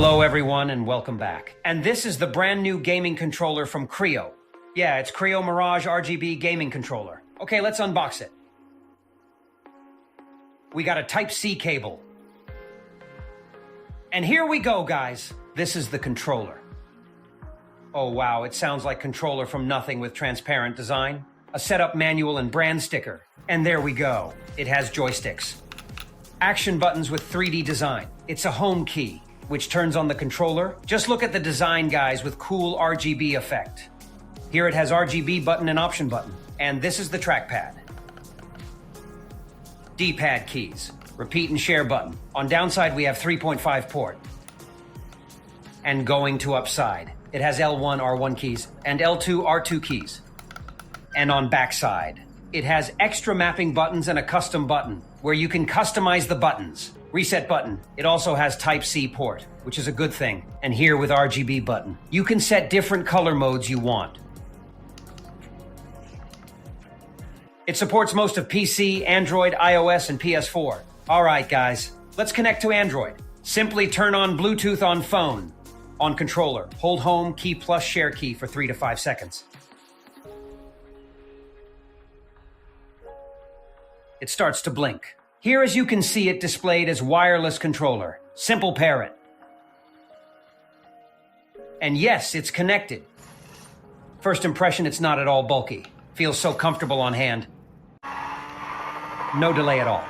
Hello everyone and welcome back. And this is the brand new gaming controller from KREO. Yeah, it's KREO Mirage RGB gaming controller. Okay, let's unbox it. We got a Type-C cable. And here we go, guys. This is the controller. Oh wow, it sounds like controller from nothing with transparent design. A setup manual and brand sticker. And there we go. It has joysticks. Action buttons with 3D design. It's a home key, which turns on the controller. Just look at the design, guys, with cool RGB effect. Here it has RGB button and option button. And this is the trackpad. D-pad keys, repeat and share button. On downside, we have 3.5 port. And going to upside, it has L1, R1 keys and L2, R2 keys. And on backside, it has extra mapping buttons and a custom button where you can customize the buttons. Reset button. It also has Type-C port, which is a good thing. And here with RGB button, you can set different color modes you want. It supports most of PC, Android, iOS, and PS4. All right, guys, let's connect to Android. Simply turn on Bluetooth on phone. On controller, hold home key plus share key for 3 to 5 seconds. It starts to blink. Here, as you can see, it displayed as wireless controller. Simple pair it. And yes, it's connected. First impression, it's not at all bulky. Feels so comfortable on hand. No delay at all.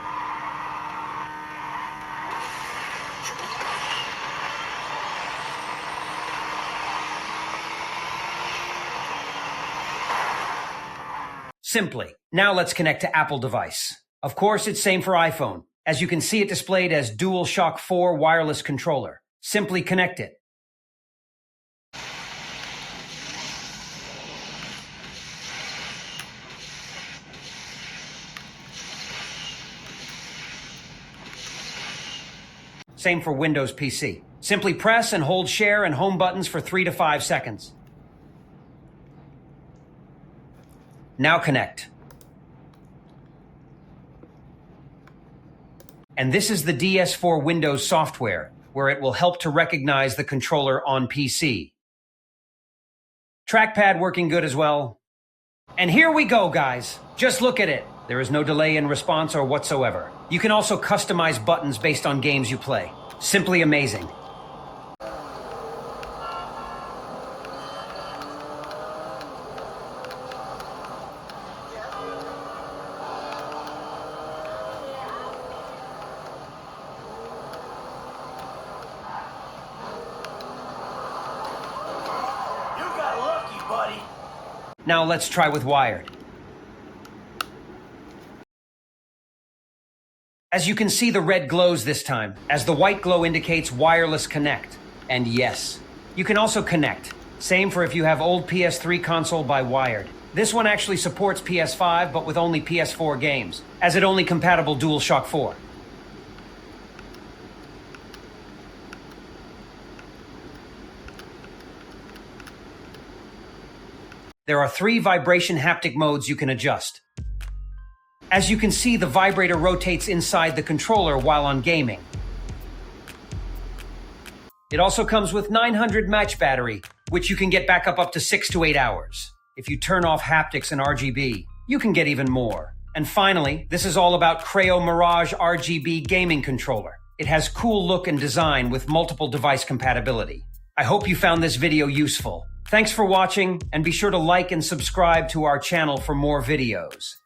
Simply. Now let's connect to Apple device. Of course, it's same for iPhone. As you can see, it displayed as DualShock 4 wireless controller. Simply connect it. Same for Windows PC. Simply press and hold share and home buttons for 3 to 5 seconds. Now connect. And this is the DS4 Windows software, where it will help to recognize the controller on PC. Trackpad working good as well. And here we go, guys. Just look at it. There is no delay in response or whatsoever. You can also customize buttons based on games you play. Simply amazing. Now let's try with wired. As you can see, the red glows this time, as the white glow indicates wireless connect. And yes, you can also connect. Same for if you have old PS3 console by wired. This one actually supports PS5, but with only PS4 games, as it only compatible DualShock 4. There are 3 vibration haptic modes you can adjust. As you can see, the vibrator rotates inside the controller while on gaming. It also comes with 900 mAh battery, which you can get back up to 6 to 8 hours. If you turn off haptics and RGB, you can get even more. And finally, this is all about KREO Mirage RGB gaming controller. It has cool look and design with multiple device compatibility. I hope you found this video useful. Thanks for watching, and be sure to like and subscribe to our channel for more videos.